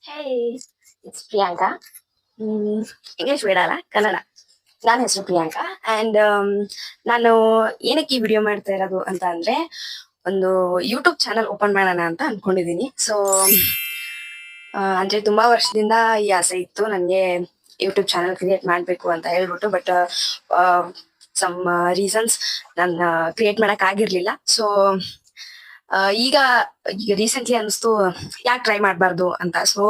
Hey, it's Priyanka. English ಬೇಡ ಅಲ್ಲ ಕನ್ನಡ. ನನ್ನ ಹೆಸರು ಪ್ರಿಯಾಂಕಾ ಅಂಡ್ ನಾನು ಏನಕ್ಕೆ ಈ ವಿಡಿಯೋ ಮಾಡ್ತಾ ಇರೋದು ಅಂತ ಅಂದ್ರೆ ಒಂದು ಯೂಟ್ಯೂಬ್ ಚಾನಲ್ ಓಪನ್ ಮಾಡೋಣ ಅಂತ ಅನ್ಕೊಂಡಿದೀನಿ. ಸೊ ಅಂದ್ರೆ ತುಂಬಾ ವರ್ಷದಿಂದ ಈ ಆಸೆ ಇತ್ತು ನನಗೆ ಯೂಟ್ಯೂಬ್ ಚಾನಲ್ ಕ್ರಿಯೇಟ್ ಮಾಡಬೇಕು ಅಂತ ಹೇಳ್ಬಿಟ್ಟು. ಬಟ್ ಸಮ್ ರೀಸನ್ಸ್ ನಾನು ಕ್ರಿಯೇಟ್ ಮಾಡಕ್ ಆಗಿರ್ಲಿಲ್ಲ. ಸೊ ಈಗ ಈಗ ರೀಸೆಂಟ್ಲಿ ಅನಿಸ್ತು ಯಾಕೆ ಟ್ರೈ ಮಾಡಬಾರ್ದು ಅಂತ. ಸೊ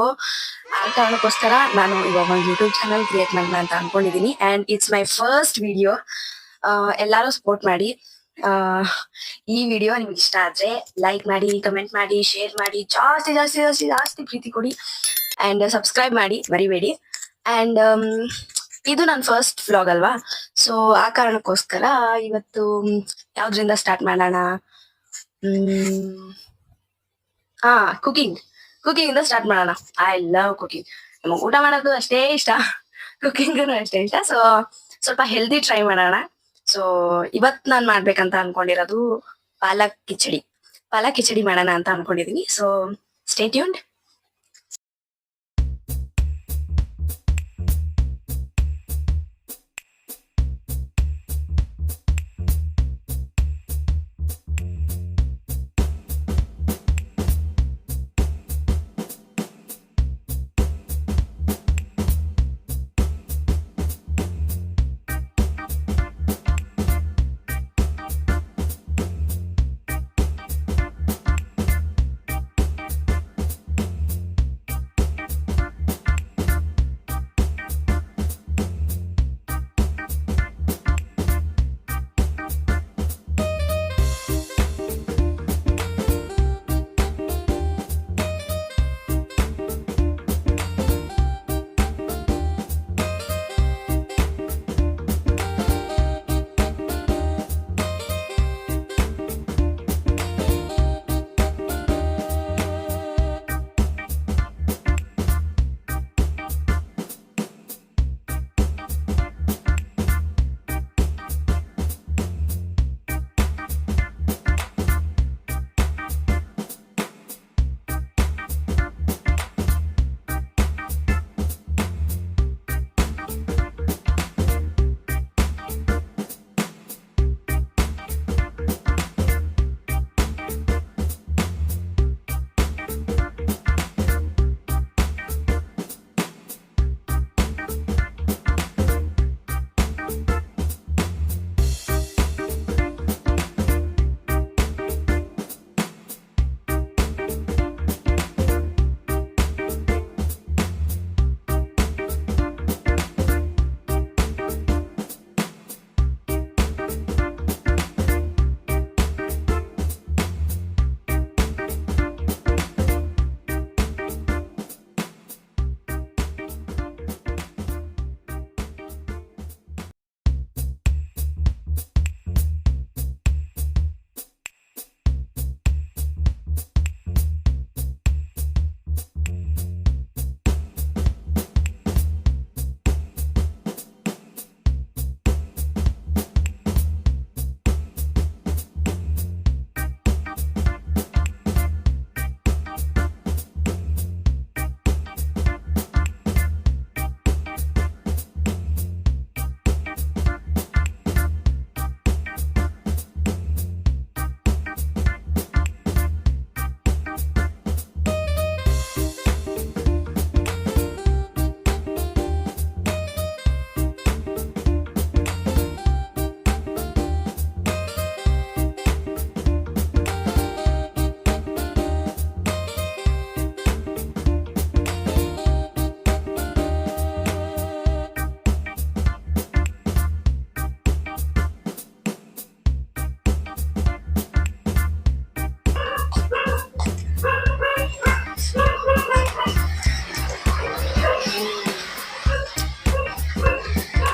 ಆ ಕಾರಣಕ್ಕೋಸ್ಕರ ನಾನು ಇವಾಗ ಒಂದು ಯೂಟ್ಯೂಬ್ ಚಾನಲ್ ಕ್ರಿಯೇಟ್ ಮಾಡೋಣ ಅಂತ ಅನ್ಕೊಂಡಿದೀನಿ and it's my first video. ಎಲ್ಲರೂ ಸಪೋರ್ಟ್ ಮಾಡಿ. ಈ ವಿಡಿಯೋ ನಿಮ್ಗೆ ಇಷ್ಟ ಆದ್ರೆ ಲೈಕ್ ಮಾಡಿ, ಕಮೆಂಟ್ ಮಾಡಿ, ಶೇರ್ ಮಾಡಿ, ಜಾಸ್ತಿ ಜಾಸ್ತಿ ಜಾಸ್ತಿ ಜಾಸ್ತಿ ಪ್ರೀತಿ ಕೊಡಿ ಅಂಡ್ ಸಬ್ಸ್ಕ್ರೈಬ್ ಮಾಡಿ ಮರಿಬೇಡಿ. ಅಂಡ್ ಇದು ನನ್ನ ಫಸ್ಟ್ ವ್ಲಾಗ್ ಅಲ್ವಾ, ಸೊ ಆ ಕಾರಣಕ್ಕೋಸ್ಕರ ಇವತ್ತು ಯಾವ್ದ್ರಿಂದ ಸ್ಟಾರ್ಟ್ ಮಾಡೋಣ? ಹಾ, ಕುಕಿಂಗ್ ಇಂದ ಸ್ಟಾರ್ಟ್ ಮಾಡೋಣ. I love cooking. ನಮಗೆ ಊಟ ಮಾಡೋದು ಅಷ್ಟೇ ಇಷ್ಟ, ಕುಕಿಂಗ್ ಅಷ್ಟೇ ಇಷ್ಟ. ಸೊ ಸ್ವಲ್ಪ ಹೆಲ್ದಿ ಟ್ರೈ ಮಾಡೋಣ. ಸೊ ಇವತ್ ನಾನ್ ಮಾಡ್ಬೇಕಂತ ಅನ್ಕೊಂಡಿರೋದು ಪಾಲಕ್ ಕಿಚಡಿ ಮಾಡೋಣ ಅಂತ ಅನ್ಕೊಂಡಿದೀನಿ. So stay tuned.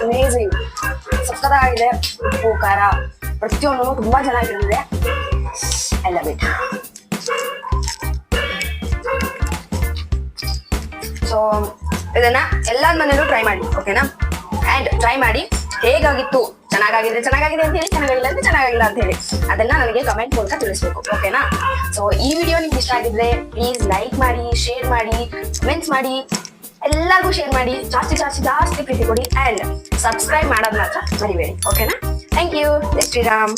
ಅಮೇಝಿಂಗ್, ಸಕ್ಕತ್ತಾಗಿದೆ. ಉಪ್ಪು ಖಾರ ಪ್ರತಿಯೊಂದು ತುಂಬಾ ಚೆನ್ನಾಗಿರುತ್ತೆ. I love it. ಸೊ ಇದನ್ನ ಎಲ್ಲಾರ ಮನೇಲೂ ಟ್ರೈ ಮಾಡಿ, ಓಕೆನಾ? ಅಂಡ್ ಟ್ರೈ ಮಾಡಿ ಹೇಗಾಗಿತ್ತು ಚೆನ್ನಾಗಿದೆ ಅಂತ ಹೇಳಿ, ಚೆನ್ನಾಗಿಲ್ಲ ಅಂದ್ರೆ ಚೆನ್ನಾಗಿಲ್ಲ ಅಂತ ಹೇಳಿ, ಅದನ್ನ ನನಗೆ ಕಮೆಂಟ್ ಮೂಲಕ ತಿಳಿಸ್ಬೇಕು. ಓಕೆನಾ? ಸೊ ಈ ವಿಡಿಯೋ ನಿಮ್ಗೆ ಇಷ್ಟ ಆಗಿದ್ರೆ ಪ್ಲೀಸ್ ಲೈಕ್ ಮಾಡಿ, ಶೇರ್ ಮಾಡಿ, ಕಮೆಂಟ್ಸ್ ಮಾಡಿ, ಎಲ್ಲರಿಗೂ ಶೇರ್ ಮಾಡಿ, ಜಾಸ್ತಿ ಪ್ರೀತಿ ಕೊಡಿ, ಅಂಡ್ ಸಬ್ಸ್ಕ್ರೈಬ್ ಮಾಡೋದ್ ಮಾತ್ರ ಮರಿಬೇಡಿ. ಓಕೆನಾ? Thank you. ಜೈ ಶ್ರೀರಾಮ್.